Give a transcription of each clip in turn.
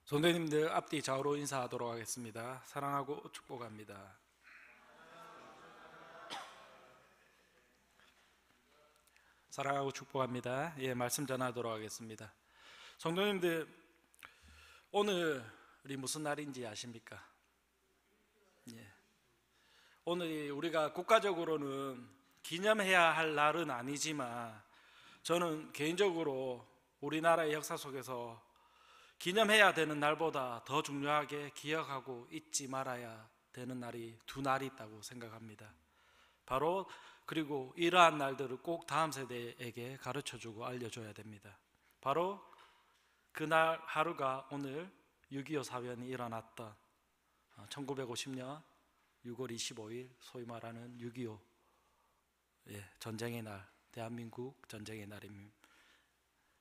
성도님들 앞뒤 좌우로 인사하도록 하겠습니다. 사랑하고 축복합니다. 사랑하고 축복합니다. 말씀 전하도록 하겠습니다. 성도님들, 오늘이 무슨 날인지 아십니까? 오늘이 우리가 국가적으로는 기념해야 할 날은 아니지만 저는 개인적으로 우리나라의 역사 속에서 기념해야 되는 날보다 더 중요하게 기억하고 잊지 말아야 되는 날이 두 날이 있다고 생각합니다. 바로 그리고 이러한 날들을 꼭 다음 세대에게 가르쳐주고 알려줘야 됩니다. 바로 그날 하루가 오늘 6.25 사변이 일어났던 1950년 6월 25일 소위 말하는 6.25 전쟁의 날, 대한민국 전쟁의 날입니다.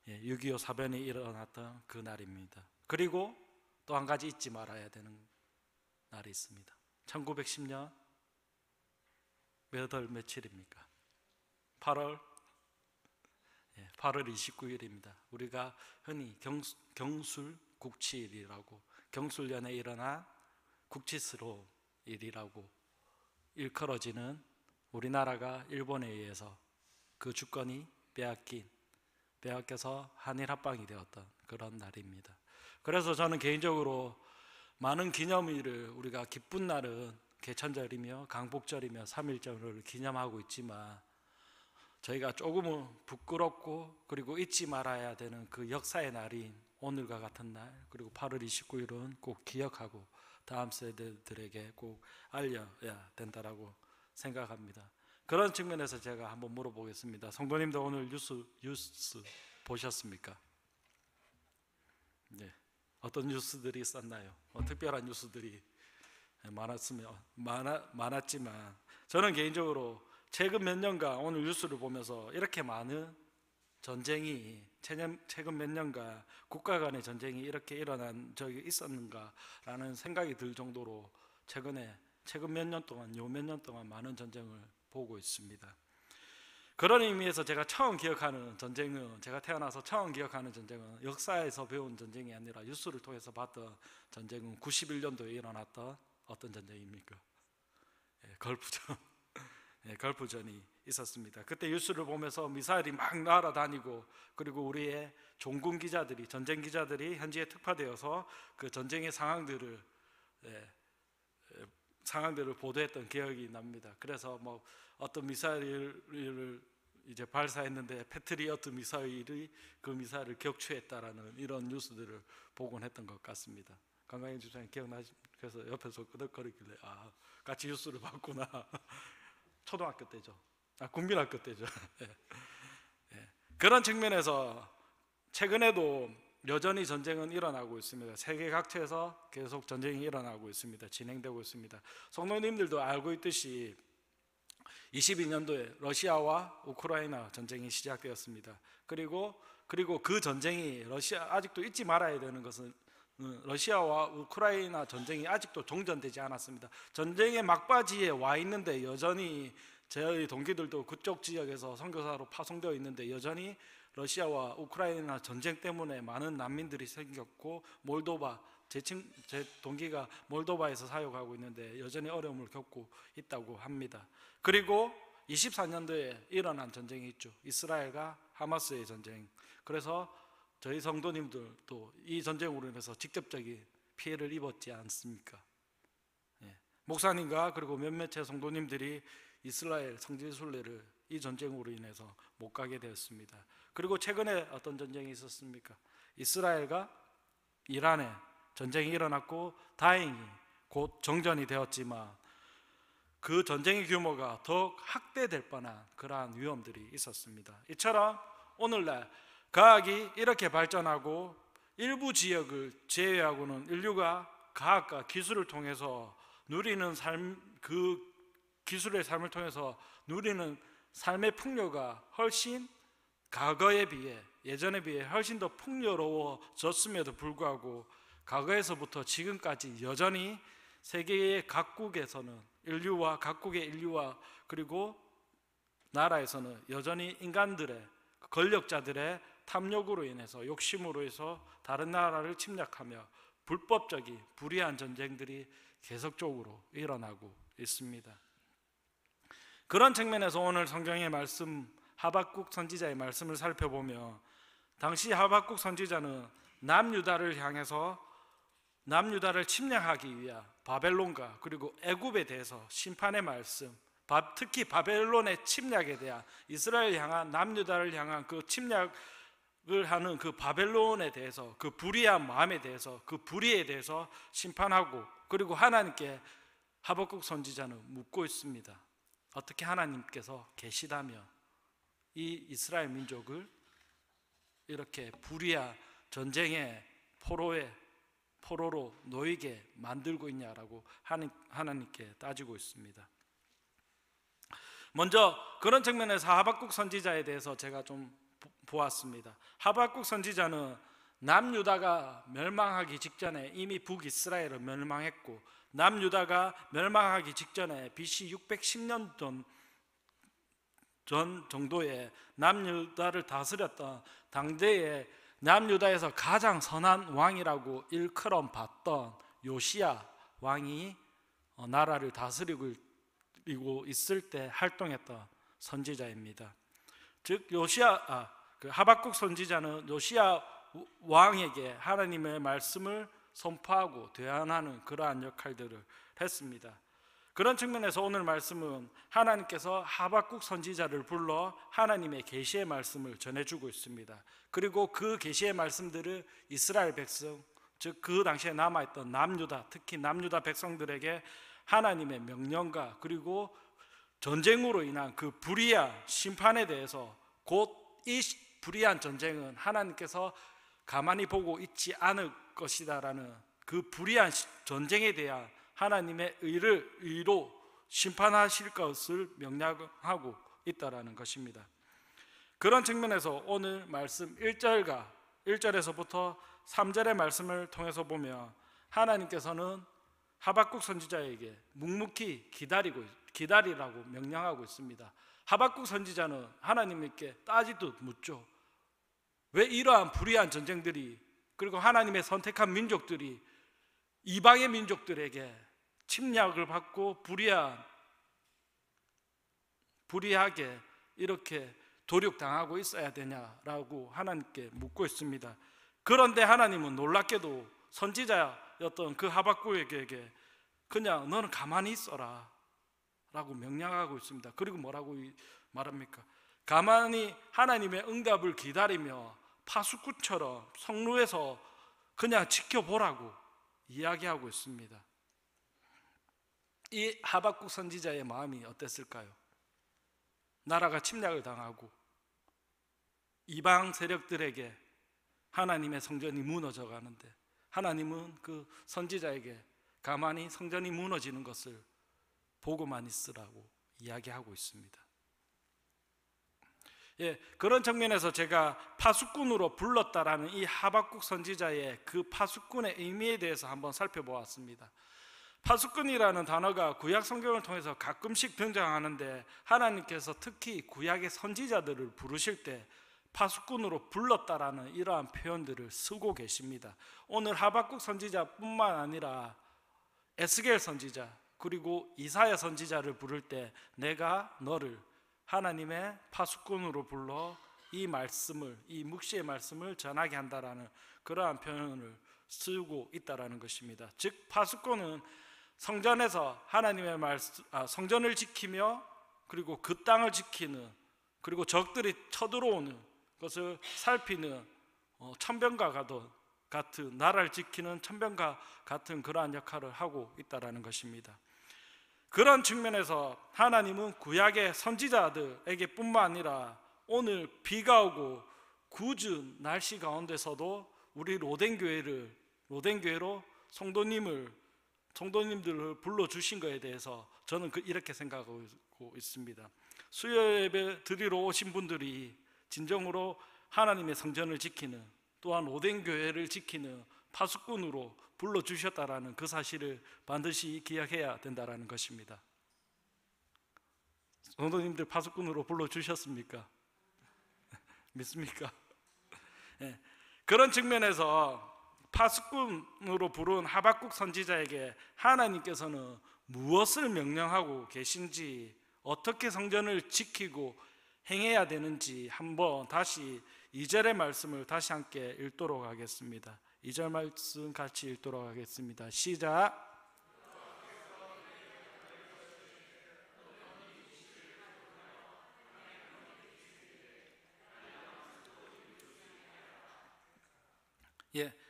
6.25 사변이 일어났던 그 날입니다. 그리고 또 한 가지 잊지 말아야 되는 날이 있습니다. 1910년 몇 월 며칠입니까? 8월 29일입니다. 우리가 흔히 경술 국치일이라고, 경술년에 일어난 국치스러운 일이라고 일컬어지는 우리나라가 일본에 의해서 그 주권이 빼앗겨서 한일 합방이 되었던 그런 날입니다. 그래서 저는 개인적으로 많은 기념일을, 우리가 기쁜 날은 개천절이며 강복절이며 3.1절을 기념하고 있지만 저희가 조금은 부끄럽고 그리고 잊지 말아야 되는 그 역사의 날인 오늘과 같은 날, 그리고 8월 29일은 꼭 기억하고 다음 세대들에게 꼭 알려야 된다라고 생각합니다. 그런 측면에서 제가 한번 물어보겠습니다. 성도님도 오늘 뉴스 보셨습니까? 어떤 뉴스들이 있었나요? 특별한 뉴스들이 많았지만 저는 개인적으로 최근 몇 년간 오늘 뉴스를 보면서 이렇게 많은 전쟁이, 최근 몇 년간 국가 간의 전쟁이 이렇게 일어난 적이 있었는가라는 생각이 들 정도로 최근 몇 년 동안 많은 전쟁을 보고 있습니다. 그런 의미에서 제가 제가 태어나서 처음 기억하는 전쟁은 역사에서 배운 전쟁이 아니라 뉴스를 통해서 봤던 전쟁은 91년도에 일어났던 어떤 전쟁입니까? 걸프전. 걸프전이 있었습니다. 그때 뉴스를 보면서 미사일이 막 날아다니고, 그리고 우리의 종군 기자들이, 전쟁 기자들이 현지에 특파되어서 그 전쟁의 상황들을 보도했던 기억이 납니다. 그래서 뭐 어떤 미사일을 이제 발사했는데 패트리어트 미사일이 그 미사일을 격추했다라는 이런 뉴스들을 보곤 했던 것 같습니다. 강강현 주장님 기억나시? 그래서 옆에서 끄덕거리길래 같이 뉴스를 봤구나. 초등학교 때죠. 국민학교 때죠. 그런 측면에서 최근에도 여전히 전쟁은 일어나고 있습니다. 세계 각처에서 계속 전쟁이 일어나고 있습니다. 진행되고 있습니다. 성도님들도 알고 있듯이 22년도에 러시아와 우크라이나 전쟁이 시작되었습니다. 그리고 그 전쟁이 아직도 잊지 말아야 되는 것은 러시아와 우크라이나 전쟁이 아직도 종전되지 않았습니다. 전쟁의 막바지에 와 있는데 여전히 저희 동기들도 그쪽 지역에서 선교사로 파송되어 있는데 여전히 러시아와 우크라이나 전쟁 때문에 많은 난민들이 생겼고, 제 동기가 몰도바에서 사역하고 있는데 여전히 어려움을 겪고 있다고 합니다. 그리고 24년도에 일어난 전쟁이 있죠. 이스라엘과 하마스의 전쟁. 그래서 저희 성도님들도 이 전쟁으로 인해서 직접적인 피해를 입었지 않습니까? 목사님과 그리고 몇몇의 성도님들이 이스라엘 성지순례를 이 전쟁으로 인해서 못 가게 되었습니다. 그리고 최근에 어떤 전쟁이 있었습니까? 이스라엘과 이란에 전쟁이 일어났고 다행히 곧 정전이 되었지만 그 전쟁의 규모가 더욱 확대될 뻔한 그러한 위험들이 있었습니다. 이처럼 오늘날 과학이 이렇게 발전하고 일부 지역을 제외하고는 인류가 과학과 기술을 통해서 누리는 그 기술의 삶을 통해서 누리는 삶의 풍요가 훨씬 과거에 비해, 예전에 비해 훨씬 더 풍요로워졌음에도 불구하고 과거에서부터 지금까지 여전히 세계의 각국에서는 각국의 인류와 그리고 나라에서는 여전히 인간들의, 권력자들의 탐욕으로 인해서, 욕심으로 해서 다른 나라를 침략하며 불법적인 불의한 전쟁들이 계속적으로 일어나고 있습니다. 그런 측면에서 오늘 성경의 말씀, 하박국 선지자의 말씀을 살펴보며 당시 하박국 선지자는 남유다를 향해서 남유다를 침략하기 위한 바벨론과 그리고 애굽에 대해서 심판의 말씀, 특히 바벨론의 침략에 대한 이스라엘 향한 남유다를 향한 그 침략을 하는 그 바벨론에 대해서 그 불의한 마음에 대해서 그 불의에 대해서 심판하고 그리고 하나님께 하박국 선지자는 묻고 있습니다. 어떻게 하나님께서 계시다면 이 이스라엘 민족을 이렇게 불의한 전쟁의 포로로 놓이게 만들고 있냐라고 하나님께 따지고 있습니다. 먼저 그런 측면에서 하박국 선지자에 대해서 제가 좀 보았습니다. 하박국 선지자는 남유다가 멸망하기 직전에 이미 북이스라엘은 멸망했고 남유다가 멸망하기 직전에 BC 610년 전 정도에 남유다를 다스렸던 당대의 남유다에서 가장 선한 왕이라고 일컬음 받던 요시야 왕이 나라를 다스리고 있을 때 활동했던 선지자입니다. 즉 하박국 선지자는 요시야 왕에게 하나님의 말씀을 선포하고 대언하는 그러한 역할들을 했습니다. 그런 측면에서 오늘 말씀은 하나님께서 하박국 선지자를 불러 하나님의 계시의 말씀을 전해주고 있습니다. 그리고 그 계시의 말씀들을 이스라엘 백성, 즉 그 당시에 남아있던 남유다, 특히 남유다 백성들에게 하나님의 명령과 그리고 전쟁으로 인한 그 불의한 심판에 대해서 곧 이 불의한 전쟁은 하나님께서 가만히 보고 있지 않을 것이다라는 그 불의한 전쟁에 대한 하나님의 의로 심판하실 것을 명령하고 있다라는 것입니다. 그런 측면에서 오늘 말씀 1절에서부터 3절의 말씀을 통해서 보면 하나님께서는 하박국 선지자에게 묵묵히 기다리라고 명령하고 있습니다. 하박국 선지자는 하나님께 따지듯 묻죠. 왜 이러한 불의한 전쟁들이 그리고 하나님의 선택한 민족들이 이방의 민족들에게 침략을 받고 불의하게 이렇게 도륙당하고 있어야 되냐라고 하나님께 묻고 있습니다. 그런데 하나님은 놀랍게도 선지자였던 그 하박국에게 그냥 너는 가만히 있어라 라고 명령하고 있습니다. 그리고 뭐라고 말합니까? 가만히 하나님의 응답을 기다리며 파수꾼처럼 성루에서 그냥 지켜보라고 이야기하고 있습니다. 이 하박국 선지자의 마음이 어땠을까요? 나라가 침략을 당하고 이방 세력들에게 하나님의 성전이 무너져 가는데 하나님은 그 선지자에게 가만히 성전이 무너지는 것을 보고만 있으라고 이야기하고 있습니다. 그런 측면에서 제가 파수꾼으로 불렀다라는 이 하박국 선지자의 그 파수꾼의 의미에 대해서 한번 살펴보았습니다. 파수꾼이라는 단어가 구약 성경을 통해서 가끔씩 등장하는데 하나님께서 특히 구약의 선지자들을 부르실 때 파수꾼으로 불렀다라는 이러한 표현들을 쓰고 계십니다. 오늘 하박국 선지자뿐만 아니라 에스겔 선지자 그리고 이사야 선지자를 부를 때 내가 너를 하나님의 파수꾼으로 불러 이 말씀을, 이 묵시의 말씀을 전하게 한다라는 그러한 표현을 쓰고 있다라는 것입니다. 즉 파수꾼은 성전에서 하나님의 성전을 지키며 그리고 그 땅을 지키는 그리고 적들이 쳐들어오는 것을 살피는 천병과 같은 나라를 지키는 천병과 같은 그러한 역할을 하고 있다라는 것입니다. 그런 측면에서 하나님은 구약의 선지자들에게 뿐만 아니라 오늘 비가 오고 궂은 날씨 가운데서도 우리 로덴교회로 성도님들을 불러주신 것에 대해서 저는 이렇게 생각하고 있습니다. 수요 예배 드리러 오신 분들이 진정으로 하나님의 성전을 지키는 또한 로덴교회를 지키는 파수꾼으로 불러주셨다라는 그 사실을 반드시 기억해야 된다는 것입니다. 성도님들 파수꾼으로 불러주셨습니까? 믿습니까? 네. 그런 측면에서 파수꾼으로 부른 하박국 선지자에게 하나님께서는 무엇을 명령하고 계신지, 어떻게 성전을 지키고 행해야 되는지 한번 다시 2절의 말씀을 다시 함께 읽도록 하겠습니다. 2절 말씀 같이 읽도록 하겠습니다. 시작.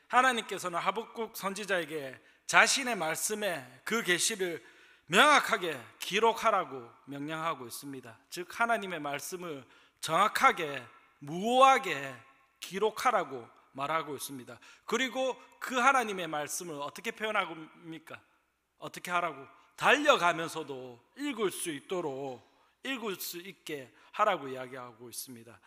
하나님께서는 하박국 선지자에게 자신의 말씀에 그 계시를 명확하게 기록하라고 명령하고 있습니다. 즉 하나님의 말씀을 정확하게 무오하게 기록하라고 말하고 있습니다. 그리고 그 하나님의 말씀을 어떻게 표현하고 있습니까? 어떻게 하라고? 달려가면서도 읽을 수 있게 하라고 이야기하고 있습니다.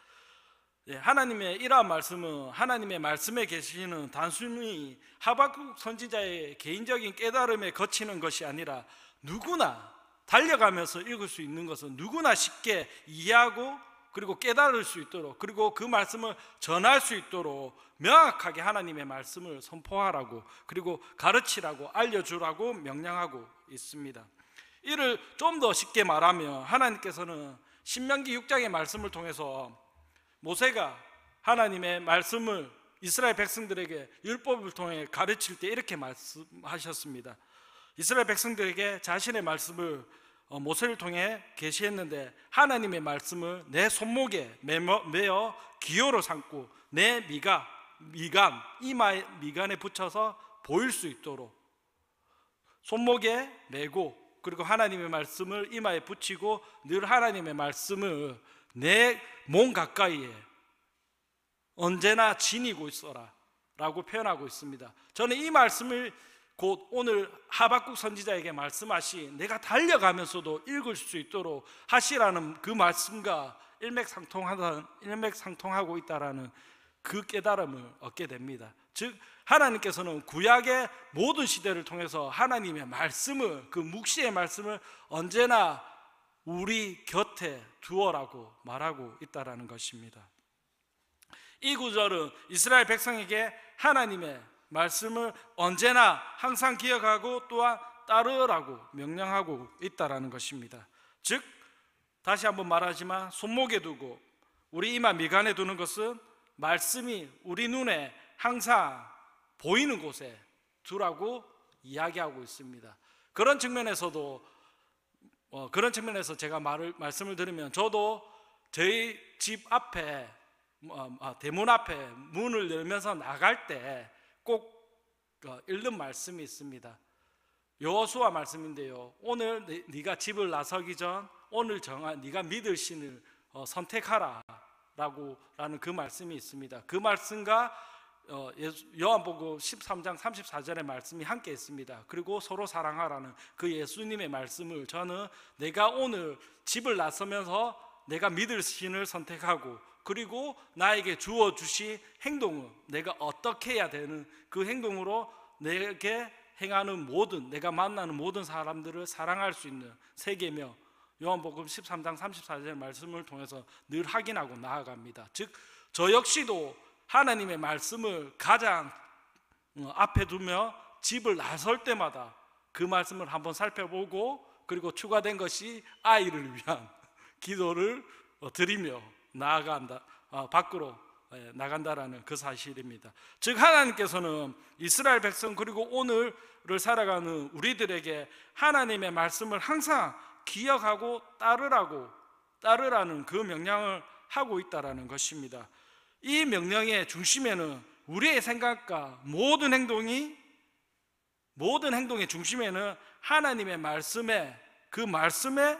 하나님의 이러한 말씀은, 하나님의 말씀에 계시는 단순히 하박국 선지자의 개인적인 깨달음에 거치는 것이 아니라 누구나 달려가면서 읽을 수 있는 것은 누구나 쉽게 이해하고 그리고 깨달을 수 있도록, 그리고 그 말씀을 전할 수 있도록 명확하게 하나님의 말씀을 선포하라고, 그리고 가르치라고, 알려주라고 명령하고 있습니다. 이를 좀 더 쉽게 말하면 하나님께서는 신명기 6장의 말씀을 통해서 모세가 하나님의 말씀을 이스라엘 백성들에게 율법을 통해 가르칠 때 이렇게 말씀하셨습니다. 이스라엘 백성들에게 자신의 말씀을 모세를 통해 계시했는데, 하나님의 말씀을 내 손목에 매어 기호로 삼고 내 이마의 미간에 붙여서 보일 수 있도록 손목에 매고, 그리고 하나님의 말씀을 이마에 붙이고 늘 하나님의 말씀을 내 몸 가까이에 언제나 지니고 있어라 라고 표현하고 있습니다. 저는 이 말씀을 곧 오늘 하박국 선지자에게 말씀하신 내가 달려가면서도 읽을 수 있도록 하시라는 그 말씀과 일맥상통하고 있다라는 그 깨달음을 얻게 됩니다. 즉 하나님께서는 구약의 모든 시대를 통해서 하나님의 말씀을, 그 묵시의 말씀을 언제나 우리 곁에 두어라고 말하고 있다라는 것입니다. 이 구절은 이스라엘 백성에게 하나님의 말씀을 언제나 항상 기억하고 또한 따르라고 명령하고 있다라는 것입니다. 즉 다시 한번 말하지만 손목에 두고 우리 이마 미간에 두는 것은 말씀이 우리 눈에 항상 보이는 곳에 두라고 이야기하고 있습니다. 그런 측면에서 제가 말씀을 드리면, 저도 저희 집 앞에 대문 앞에 문을 열면서 나갈 때 꼭 읽는 말씀이 있습니다. 여호수아 말씀인데요, 오늘 네가 집을 나서기 전 오늘 정한 네가 믿을 신을 선택하라 라는 그 말씀이 있습니다. 그 말씀과 요한복음 13장 34절의 말씀이 함께 있습니다. 그리고 서로 사랑하라는 그 예수님의 말씀을 저는 내가 오늘 집을 나서면서 내가 믿을 신을 선택하고, 그리고 나에게 주어주신 행동은 내가 어떻게 해야 되는 그 행동으로 내게 행하는 모든, 내가 만나는 모든 사람들을 사랑할 수 있는 세계며, 요한복음 13장 34절의 말씀을 통해서 늘 확인하고 나아갑니다. 즉 저 역시도 하나님의 말씀을 가장 앞에 두며 집을 나설 때마다 그 말씀을 한번 살펴보고, 그리고 추가된 것이 아이를 위한 기도를 드리며 밖으로 나간다라는 그 사실입니다. 즉 하나님께서는 이스라엘 백성 그리고 오늘을 살아가는 우리들에게 하나님의 말씀을 항상 기억하고 따르라는 그 명령을 하고 있다라는 것입니다. 이 명령의 중심에는 우리의 생각과 모든 행동의 중심에는 하나님의 그 말씀을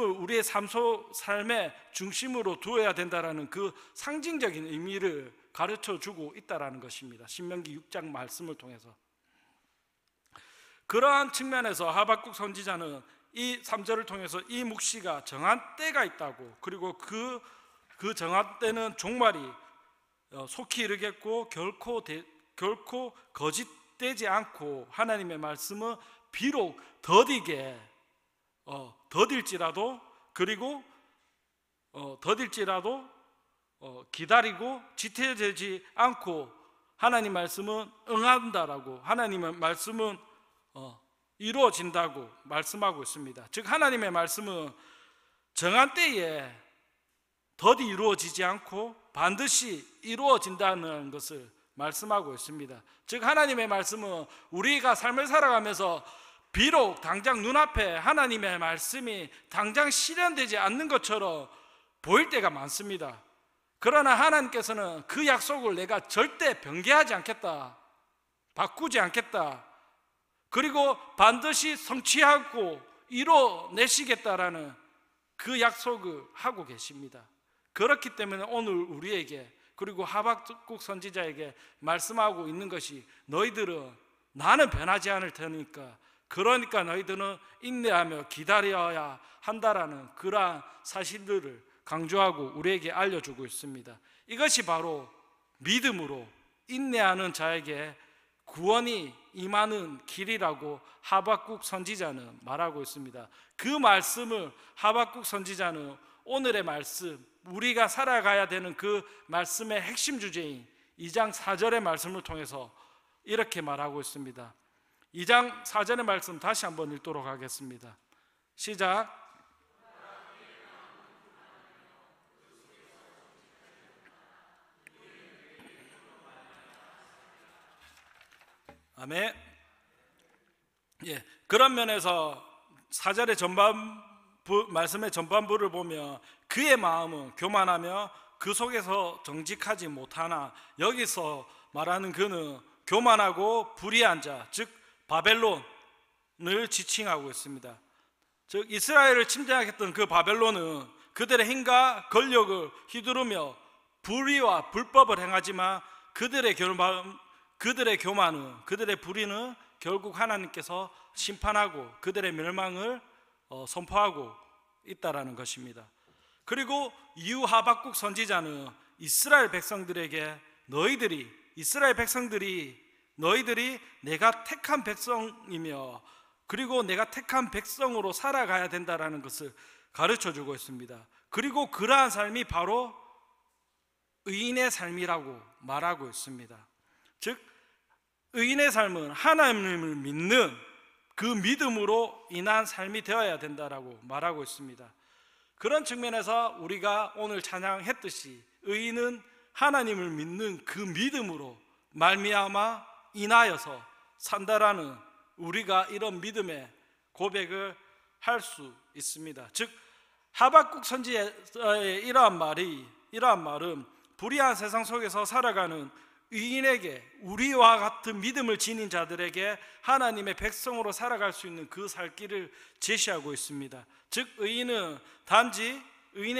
우리의 삶의 중심으로 두어야 된다라는 그 상징적인 의미를 가르쳐주고 있다라는 것입니다. 신명기 6장 말씀을 통해서. 그러한 측면에서 하박국 선지자는 이 3절을 통해서 이 묵시가 정한 때가 있다고, 그리고 그 정한 때는 종말이 속히 이르겠고 결코 거짓되지 않고, 하나님의 말씀은 비록 더딜지라도 기다리고 지체되지 않고 하나님 말씀은 응한다라고, 하나님의 말씀은 이루어진다고 말씀하고 있습니다. 즉 하나님의 말씀은 정한 때에 더디 이루어지지 않고 반드시 이루어진다는 것을 말씀하고 있습니다. 즉 하나님의 말씀은 우리가 삶을 살아가면서 비록 당장 눈앞에 하나님의 말씀이 당장 실현되지 않는 것처럼 보일 때가 많습니다. 그러나 하나님께서는 그 약속을 내가 절대 변개하지 않겠다, 바꾸지 않겠다, 그리고 반드시 성취하고 이뤄내시겠다라는 그 약속을 하고 계십니다. 그렇기 때문에 오늘 우리에게, 그리고 하박국 선지자에게 말씀하고 있는 것이, 너희들은 나는 변하지 않을 테니까, 그러니까 너희들은 인내하며 기다려야 한다라는 그러한 사실들을 강조하고 우리에게 알려주고 있습니다. 이것이 바로 믿음으로 인내하는 자에게 구원이 임하는 길이라고 하박국 선지자는 말하고 있습니다. 그 말씀을 하박국 선지자는 오늘의 말씀, 우리가 살아가야 되는 그 말씀의 핵심 주제인 2장 4절의 말씀을 통해서 이렇게 말하고 있습니다. 2장 4절의 말씀 다시 한번 읽도록 하겠습니다. 시작. 아멘. 예, 그런 면에서 4절의 말씀의 전반부를 보면 그의 마음은 교만하며 그 속에서 정직하지 못하나, 여기서 말하는 그는 교만하고 불의한 자, 즉 바벨론을 지칭하고 있습니다. 즉 이스라엘을 침략했던 그 바벨론은 그들의 힘과 권력을 휘두르며 불의와 불법을 행하지만 그들의 교만은, 그들의 불의는 결국 하나님께서 심판하고 그들의 멸망을 선포하고 있다라는 것입니다. 그리고 이후 하박국 선지자는 이스라엘 백성들에게 너희들이 내가 택한 백성이며, 그리고 내가 택한 백성으로 살아가야 된다라는 것을 가르쳐주고 있습니다. 그리고 그러한 삶이 바로 의인의 삶이라고 말하고 있습니다. 즉 의인의 삶은 하나님을 믿는 그 믿음으로 인한 삶이 되어야 된다라고 말하고 있습니다. 그런 측면에서 우리가 오늘 찬양했듯이 의인은 하나님을 믿는 그 믿음으로 말미암아 인하여서 산다라는, 우리가 이런 믿음의 고백을 할 수 있습니다. 즉 하박국 선지자의 이러한 말은 불의한 세상 속에서 살아가는 의인에게, 우리와 같은 믿음을 지닌 자들에게 하나님의 백성으로 살아갈 수 있는 그 살 길을 제시하고 있습니다. 즉 의인의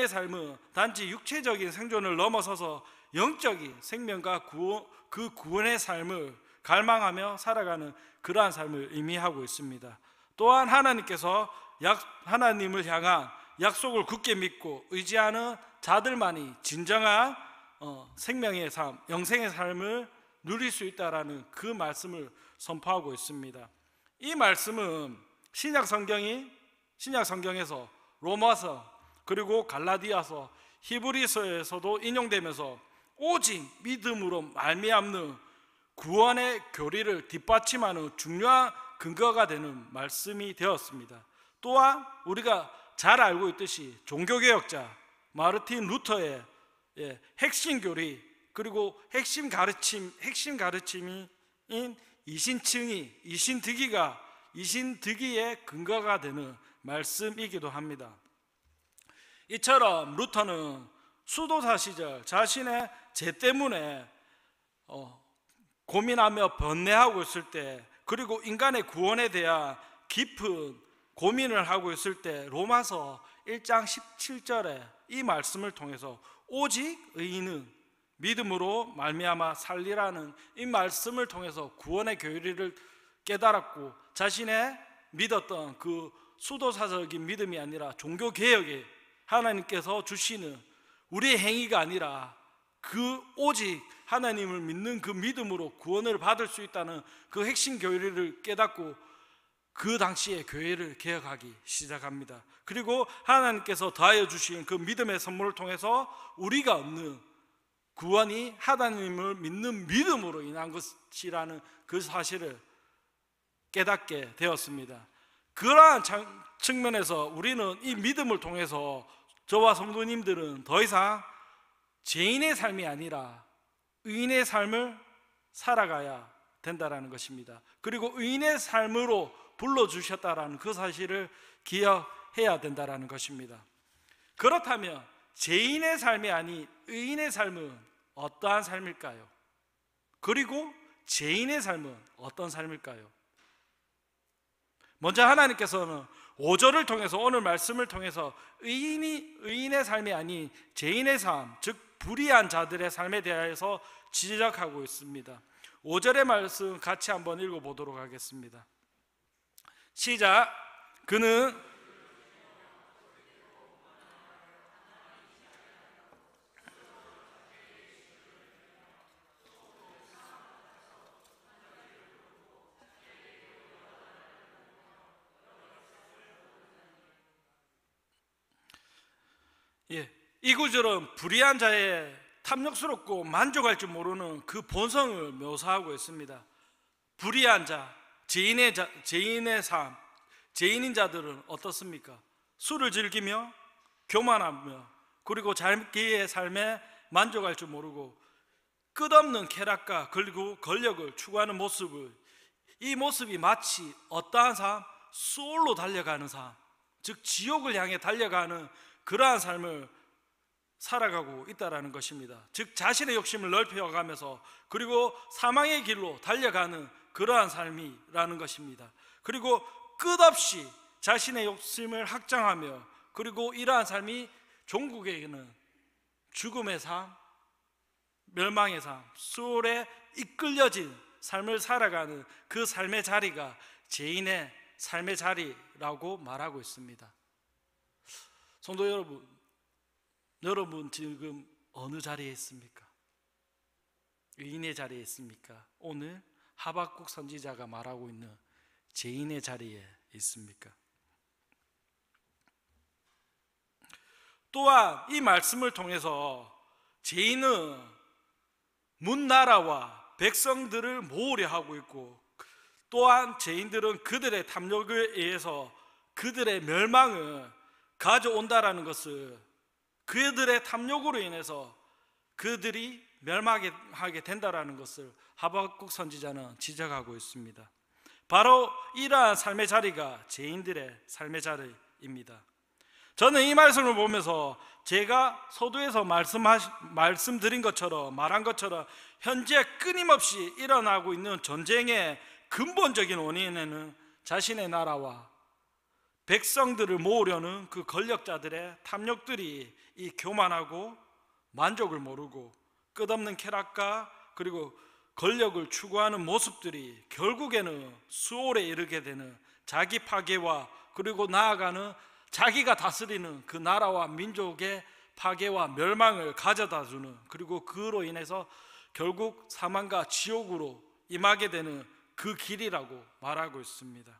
삶은 단지 육체적인 생존을 넘어서서 영적인 생명과 그 구원의 삶을 갈망하며 살아가는 그러한 삶을 의미하고 있습니다. 또한 하나님께서 하나님을 향한 약속을 굳게 믿고 의지하는 자들만이 진정한 생명의 삶, 영생의 삶을 누릴 수 있다라는 그 말씀을 선포하고 있습니다. 이 말씀은 신약 성경에서 로마서, 그리고 갈라디아서, 히브리서에서도 인용되면서 오직 믿음으로 말미암는 구원의 교리를 뒷받침하는 중요한 근거가 되는 말씀이 되었습니다. 또한 우리가 잘 알고 있듯이 종교개혁자 마르틴 루터의 핵심 교리, 그리고 핵심 가르침인 이신득의의 근거가 되는 말씀이기도 합니다. 이처럼 루터는 수도사 시절 자신의 죄 때문에 고민하며 번뇌하고 있을 때, 그리고 인간의 구원에 대한 깊은 고민을 하고 있을 때 로마서 1장 17절에 이 말씀을 통해서 오직 의인은 믿음으로 말미암아 살리라는 이 말씀을 통해서 구원의 교리를 깨달았고, 자신의 믿었던 그 수도사적인 믿음이 아니라 종교개혁에 하나님께서 주시는 우리의 행위가 아니라 그 오직 하나님을 믿는 그 믿음으로 구원을 받을 수 있다는 그 핵심 교리를 깨닫고 그 당시에 교회를 개혁하기 시작합니다. 그리고 하나님께서 더하여 주신 그 믿음의 선물을 통해서 우리가 얻는 구원이 하나님을 믿는 믿음으로 인한 것이라는 그 사실을 깨닫게 되었습니다. 그러한 측면에서 우리는 이 믿음을 통해서 저와 성도님들은 더 이상 죄인의 삶이 아니라 의인의 삶을 살아가야 된다라는 것입니다. 그리고 의인의 삶으로 불러주셨다라는 그 사실을 기억해야 된다라는 것입니다. 그렇다면 죄인의 삶이 아닌 의인의 삶은 어떠한 삶일까요? 그리고 죄인의 삶은 어떤 삶일까요? 먼저 하나님께서는 5절을 통해서, 오늘 말씀을 통해서 의인의 삶이 아닌 죄인의 삶, 즉 불의한 자들의 삶에 대해서 지적하고 있습니다. 5절의 말씀 같이 한번 읽어보도록 하겠습니다. 시작. 그는 이 구절은 불의한 자의 탐욕스럽고 만족할 줄 모르는 그 본성을 묘사하고 있습니다. 불의한 자, 죄인의 삶, 죄인인 자들은 어떻습니까? 술을 즐기며 교만하며 그리고 자기의 삶에 만족할 줄 모르고 끝없는 쾌락과 그리고 권력을 추구하는 모습을, 이 모습이 마치 어떠한 삶? 수올로 달려가는 삶, 즉 지옥을 향해 달려가는 그러한 삶을 살아가고 있다라는 것입니다. 즉 자신의 욕심을 넓혀가면서 그리고 사망의 길로 달려가는 그러한 삶이라는 것입니다. 그리고 끝없이 자신의 욕심을 확장하며 그리고 이러한 삶이 종국에게는 죽음의 삶, 멸망의 삶, 수월에 이끌려진 삶을 살아가는 그 삶의 자리가 죄인의 삶의 자리라고 말하고 있습니다. 성도 여러분 지금 어느 자리에 있습니까? 의인의 자리에 있습니까? 오늘 하박국 선지자가 말하고 있는 죄인의 자리에 있습니까? 또한 이 말씀을 통해서 죄인은 문나라와 백성들을 모으려 하고 있고, 또한 죄인들은 그들의 탐욕에 의해서 그들의 멸망을 가져온다라는 것을, 그들의 탐욕으로 인해서 그들이 멸망하게 된다라는 것을 하박국 선지자는 지적하고 있습니다. 바로 이러한 삶의 자리가 죄인들의 삶의 자리입니다. 저는 이 말씀을 보면서 제가 서두에서 말씀드린 것처럼, 말한 것처럼 현재 끊임없이 일어나고 있는 전쟁의 근본적인 원인에는 자신의 나라와 백성들을 모으려는 그 권력자들의 탐욕들이 이 교만하고 만족을 모르고 끝없는 쾌락과 그리고 권력을 추구하는 모습들이 결국에는 수월에 이르게 되는 자기 파괴와 그리고 나아가는 자기가 다스리는 그 나라와 민족의 파괴와 멸망을 가져다주는, 그리고 그로 인해서 결국 사망과 지옥으로 임하게 되는 그 길이라고 말하고 있습니다.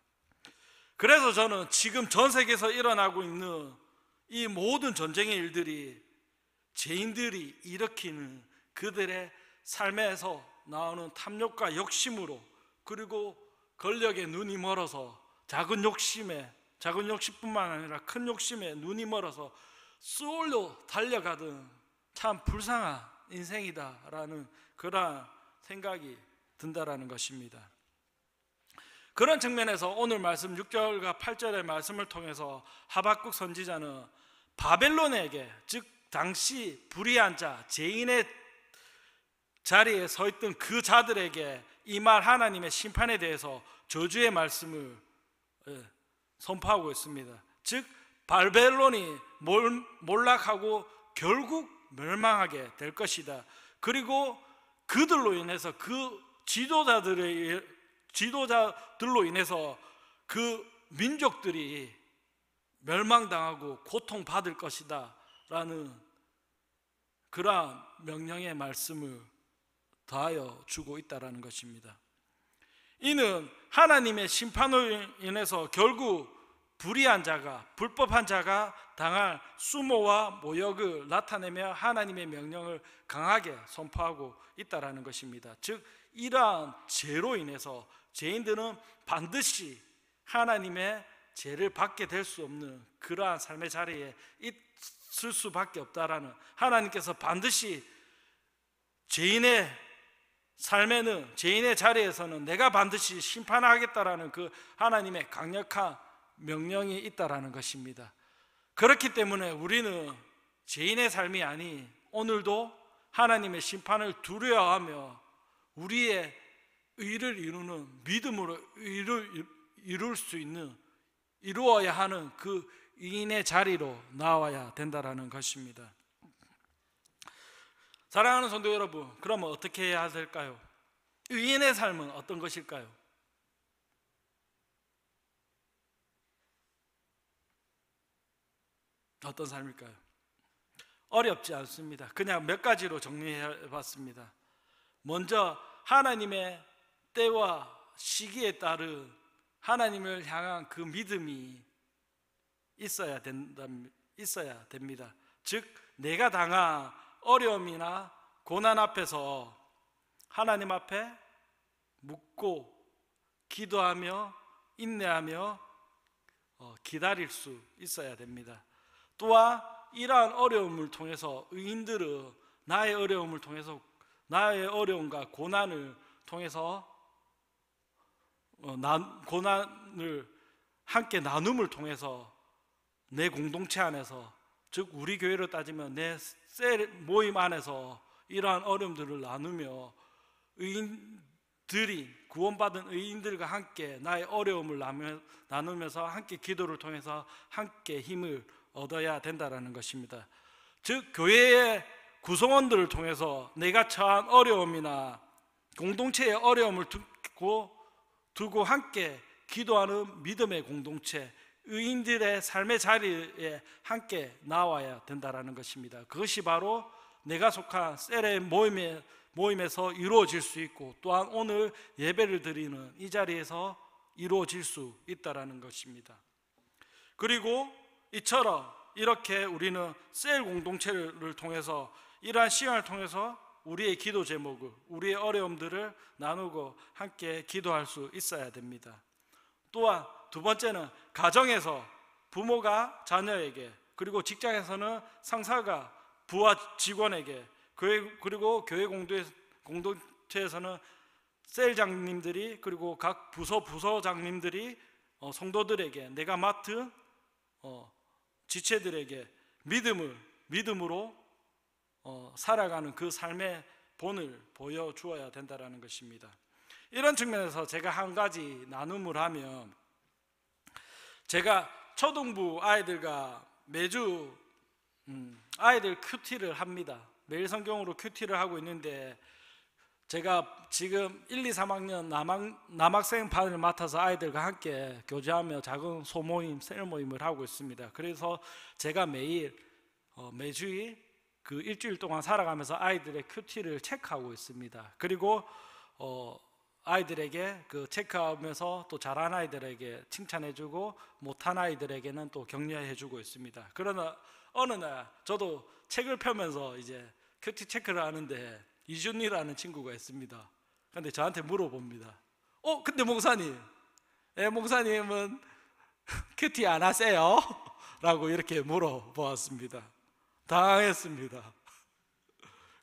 그래서 저는 지금 전 세계에서 일어나고 있는 이 모든 전쟁의 일들이 죄인들이 일으키는 그들의 삶에서 나오는 탐욕과 욕심으로, 그리고 권력에 눈이 멀어서 작은 욕심뿐만 아니라 큰 욕심에 눈이 멀어서 수월로 달려가던 참 불쌍한 인생이다라는 그러한 생각이 든다라는 것입니다. 그런 측면에서 오늘 말씀 6절과 8절의 말씀을 통해서 하박국 선지자는 바벨론에게, 즉 당시 불의한 자, 죄인의 자리에 서 있던 그 자들에게 임할 하나님의 심판에 대해서 저주의 말씀을 선포하고 있습니다. 즉 바벨론이 몰락하고 결국 멸망하게 될 것이다. 그리고 그들로 인해서, 그 지도자들로 인해서 그 민족들이 멸망당하고 고통받을 것이다 라는 그러한 명령의 말씀을 더하여 주고 있다는 것입니다. 이는 하나님의 심판으로 인해서 결국 불의한 자가, 불법한 자가 당할 수모와 모욕을 나타내며 하나님의 명령을 강하게 선포하고 있다라는 것입니다. 즉 이러한 죄로 인해서 죄인들은 반드시 하나님의 죄를 받게 될 수 없는 그러한 삶의 자리에 있을 수밖에 없다라는, 하나님께서 반드시 죄인의 삶에는, 죄인의 자리에서는 내가 반드시 심판하겠다라는 그 하나님의 강력한 명령이 있다라는 것입니다. 그렇기 때문에 우리는 죄인의 삶이 아닌 오늘도 하나님의 심판을 두려워하며 우리의 의를 이루는, 믿음으로 이룰 수 있는, 이루어야 하는 그 의인의 자리로 나와야 된다라는 것입니다. 사랑하는 성도 여러분, 그러면 어떻게 해야 될까요? 의인의 삶은 어떤 것일까요? 어떤 삶일까요? 어렵지 않습니다. 그냥 몇 가지로 정리해 봤습니다. 먼저 하나님의 때와 시기에 따른 하나님을 향한 그 믿음이 있어야 됩니다. 즉 내가 당한 어려움이나 고난 앞에서 하나님 앞에 묻고 기도하며 인내하며 기다릴 수 있어야 됩니다. 또한 이러한 어려움을 통해서 의인들은 나의 어려움을 통해서, 나의 어려움과 고난을 통해서 고난을 함께 나눔을 통해서 내 공동체 안에서, 즉 우리 교회로 따지면 내 셀 모임 안에서 이러한 어려움들을 나누며 의인들이, 구원받은 의인들과 함께 나의 어려움을 나누면서 함께 기도를 통해서 함께 힘을 얻어야 된다는 것입니다. 즉 교회의 구성원들을 통해서 내가 처한 어려움이나 공동체의 어려움을 두고 함께 기도하는 믿음의 공동체, 의인들의 삶의 자리에 함께 나와야 된다는 것입니다. 그것이 바로 내가 속한 셀의 모임에서 이루어질 수 있고, 또한 오늘 예배를 드리는 이 자리에서 이루어질 수 있다는 것입니다. 그리고 이처럼 이렇게 우리는 셀 공동체를 통해서, 이러한 시간을 통해서 우리의 기도 제목을, 우리의 어려움들을 나누고 함께 기도할 수 있어야 됩니다. 또한 두 번째는 가정에서 부모가 자녀에게, 그리고 직장에서는 상사가 부하 직원에게, 그리고 교회 공동체에서는 셀장님들이, 그리고 각 부서장님들이 성도들에게, 내가 맡은 지체들에게 믿음으로 살아가는 그 삶의 본을 보여주어야 된다는 것입니다. 이런 측면에서 제가 한 가지 나눔을 하면, 제가 초등부 아이들과 매주 아이들 큐티를 합니다. 매일 성경으로 큐티를 하고 있는데, 제가 지금 1, 2, 3학년 남학생 반을 맡아서 아이들과 함께 교제하며 작은 소모임, 셀모임을 하고 있습니다. 그래서 제가 매주일 그 일주일 동안 살아가면서 아이들의 큐티를 체크하고 있습니다. 그리고 아이들에게 그 체크하면서 또 잘한 아이들에게 칭찬해주고, 못한 아이들에게는 또 격려해주고 있습니다. 그러나 어느 날 저도 책을 펴면서 이제 큐티 체크를 하는데 이준이라는 친구가 있습니다. 근데 저한테 물어봅니다. 근데 목사님, 목사님은 큐티 안 하세요? 라고 이렇게 물어보았습니다. 당황했습니다.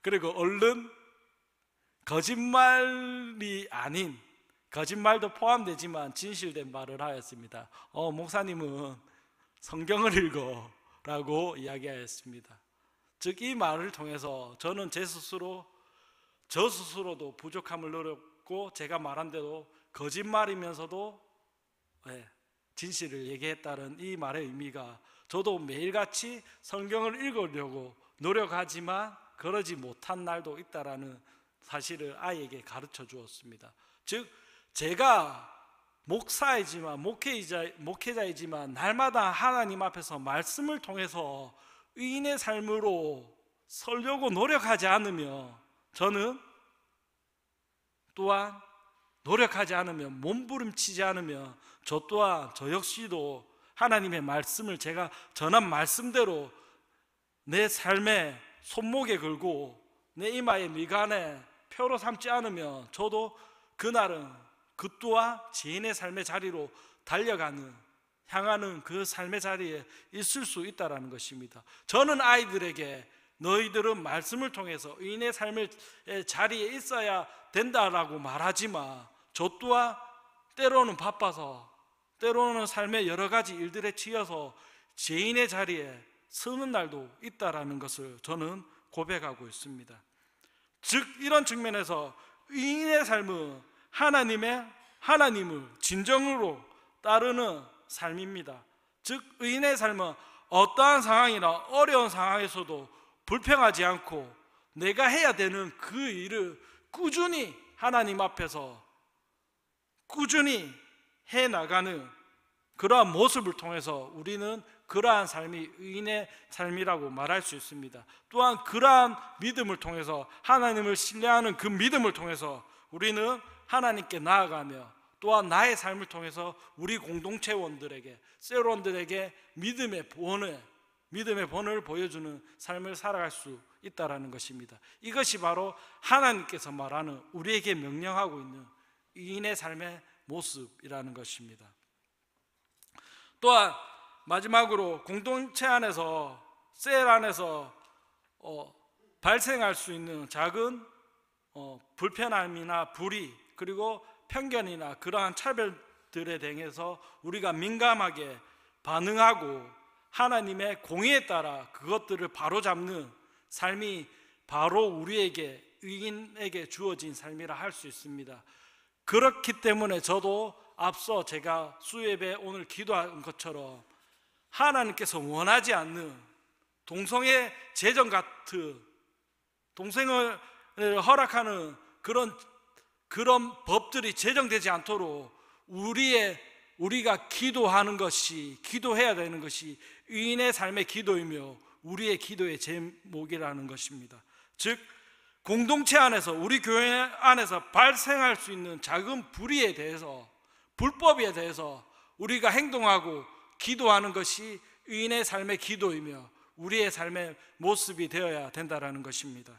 그리고 얼른 거짓말이 아닌, 거짓말도 포함되지만 진실된 말을 하였습니다. 목사님은 성경을 읽어 라고 이야기하였습니다. 즉 이 말을 통해서 저는 저 스스로도 부족함을 느꼈고, 제가 말한 대로 거짓말이면서도 진실을 얘기했다는 이 말의 의미가, 저도 매일같이 성경을 읽으려고 노력하지만 그러지 못한 날도 있다라는 사실을 아이에게 가르쳐 주었습니다. 즉 제가 목사이지만 목회자이지만 날마다 하나님 앞에서 말씀을 통해서 의인의 삶으로 살려고 노력하지 않으며, 저는 또한 노력하지 않으면, 몸부림치지 않으면 저 역시도 하나님의 말씀을 제가 전한 말씀대로 내 삶의 손목에 걸고 내 이마에 미간에 표로 삼지 않으면 저도 그날은 그또한 지인의 삶의 자리로 향하는 그 삶의 자리에 있을 수 있다는 것입니다. 저는 아이들에게 너희들은 말씀을 통해서 의인의 삶의 자리에 있어야 된다라고 말하지만 저 또한 때로는 바빠서 때로는 삶의 여러 가지 일들에 치여서 죄인의 자리에 서는 날도 있다라는 것을 저는 고백하고 있습니다. 즉 이런 측면에서 의인의 삶은 하나님을 진정으로 따르는 삶입니다. 즉 의인의 삶은 어떠한 상황이나 어려운 상황에서도 불평하지 않고 내가 해야 되는 그 일을 꾸준히 하나님 앞에서 꾸준히 해나가는 그러한 모습을 통해서 우리는 그러한 삶이 의인의 삶이라고 말할 수 있습니다. 또한 그러한 믿음을 통해서 하나님을 신뢰하는 그 믿음을 통해서 우리는 하나님께 나아가며 또한 나의 삶을 통해서 우리 공동체원들에게 셀원들에게 믿음의 본을 보여주는 삶을 살아갈 수 있다는 것입니다. 이것이 바로 하나님께서 말하는 우리에게 명령하고 있는 의인의 삶의 모습이라는 것입니다. 또한 마지막으로 공동체 안에서 셀 안에서 발생할 수 있는 작은 불편함이나 불의 그리고 편견이나 그러한 차별들에 대해서 우리가 민감하게 반응하고 하나님의 공의에 따라 그것들을 바로잡는 삶이 바로 우리에게 의인에게 주어진 삶이라 할 수 있습니다. 그렇기 때문에 저도 앞서 제가 수예배 오늘 기도한 것처럼 하나님께서 원하지 않는 동성애 제정 같은 동성을 허락하는 그런 법들이 제정되지 않도록 우리가 기도해야 되는 것이 의인의 삶의 기도이며 우리의 기도의 제목이라는 것입니다. 즉 공동체 안에서 우리 교회 안에서 발생할 수 있는 작은 불의에 대해서 불법에 대해서 우리가 행동하고 기도하는 것이 의인의 삶의 기도이며 우리의 삶의 모습이 되어야 된다는 것입니다.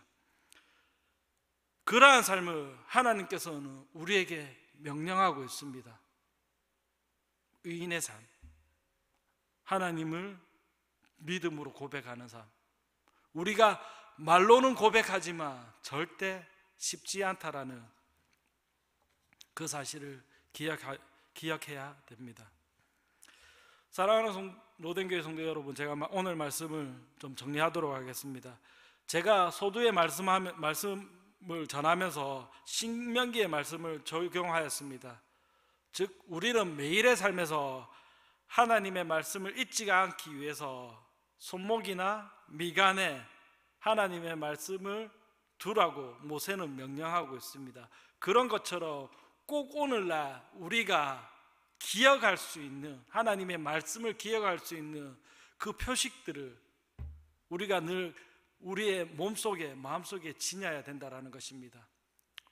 그러한 삶을 하나님께서는 우리에게 명령하고 있습니다. 의인의 삶, 하나님을 믿음으로 고백하는 삶. 우리가 말로는 고백하지만 절대 쉽지 않다라는 그 사실을 기억해야 됩니다. 사랑하는 로덴교회 성도 여러분, 제가 오늘 말씀을 좀 정리하도록 하겠습니다. 제가 소두의 말씀을 전하면서 신명기의 말씀을 적용하였습니다. 즉 우리는 매일의 삶에서 하나님의 말씀을 잊지가 않기 위해서 손목이나 미간에 하나님의 말씀을 두라고 모세는 명령하고 있습니다. 그런 것처럼 꼭 오늘날 우리가 기억할 수 있는 하나님의 말씀을 기억할 수 있는 그 표식들을 우리가 늘 우리의 몸속에 마음속에 지녀야 된다는 것입니다.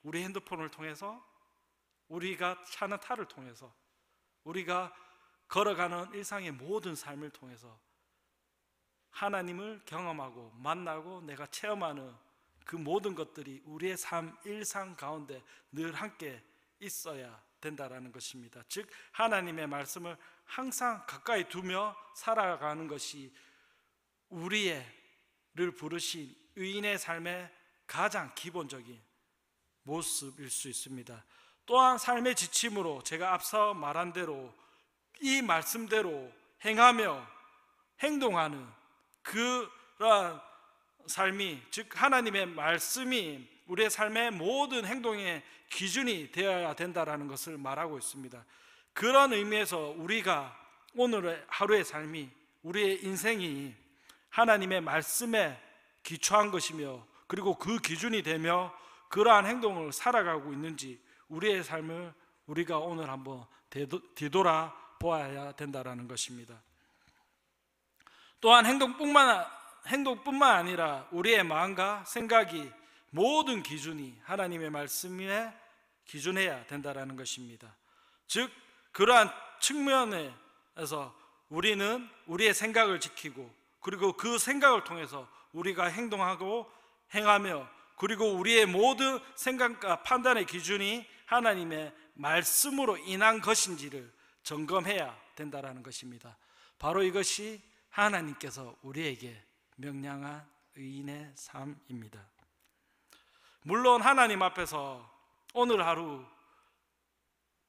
우리 핸드폰을 통해서 우리가 차는 차를 통해서 우리가 걸어가는 일상의 모든 삶을 통해서 하나님을 경험하고 만나고 내가 체험하는 그 모든 것들이 우리의 삶 일상 가운데 늘 함께 있어야 된다라는 것입니다. 즉 하나님의 말씀을 항상 가까이 두며 살아가는 것이 우리를 부르신 의인의 삶의 가장 기본적인 모습일 수 있습니다. 또한 삶의 지침으로 제가 앞서 말한 대로 이 말씀대로 행하며 행동하는 그러한 삶이, 즉 하나님의 말씀이 우리의 삶의 모든 행동의 기준이 되어야 된다는 것을 말하고 있습니다. 그런 의미에서 우리가 오늘의 하루의 삶이, 우리의 인생이 하나님의 말씀에 기초한 것이며 그리고 그 기준이 되며 그러한 행동을 살아가고 있는지 우리의 삶을 우리가 오늘 한번 뒤돌아 보아야 된다는 것입니다. 또한 행동뿐만 아니라 우리의 마음과 생각이 모든 기준이 하나님의 말씀에 기준해야 된다는 것입니다. 즉 그러한 측면에서 우리는 우리의 생각을 지키고, 그리고 그 생각을 통해서 우리가 행동하고 행하며, 그리고 우리의 모든 생각과 판단의 기준이 하나님의 말씀으로 인한 것인지를 점검해야 된다는 것입니다. 바로 이것이 하나님께서 우리에게 명령한 의인의 삶입니다. 물론 하나님 앞에서 오늘 하루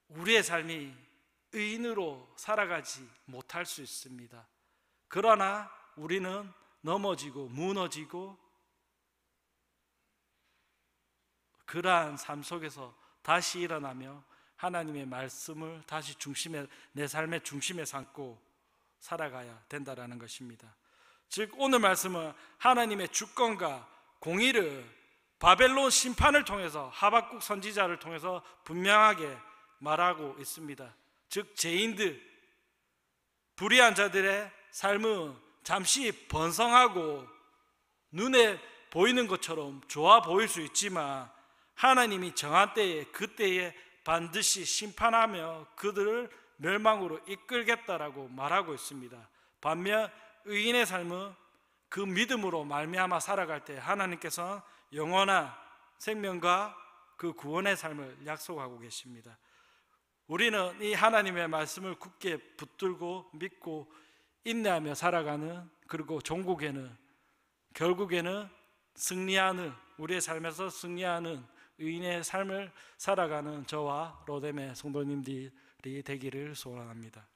우리의 삶이 의인으로 살아가지 못할 수 있습니다. 그러나 우리는 넘어지고 무너지고 그러한 삶 속에서 다시 일어나며 하나님의 말씀을 다시 내 삶의 중심에 삼고 살아가야 된다는 것입니다. 즉 오늘 말씀은 하나님의 주권과 공의를 바벨론 심판을 통해서 하박국 선지자를 통해서 분명하게 말하고 있습니다. 즉 죄인들, 불의한 자들의 삶은 잠시 번성하고 눈에 보이는 것처럼 좋아 보일 수 있지만 하나님이 정한 때에 그때에 반드시 심판하며 그들을 멸망으로 이끌겠다라고 말하고 있습니다. 반면 의인의 삶은 그 믿음으로 말미암아 살아갈 때 하나님께서는 영원한 생명과 그 구원의 삶을 약속하고 계십니다. 우리는 이 하나님의 말씀을 굳게 붙들고 믿고 인내하며 살아가는, 그리고 결국에는 승리하는, 우리의 삶에서 승리하는 의인의 삶을 살아가는 저와 로뎀의 성도님들이 되기를 소원합니다.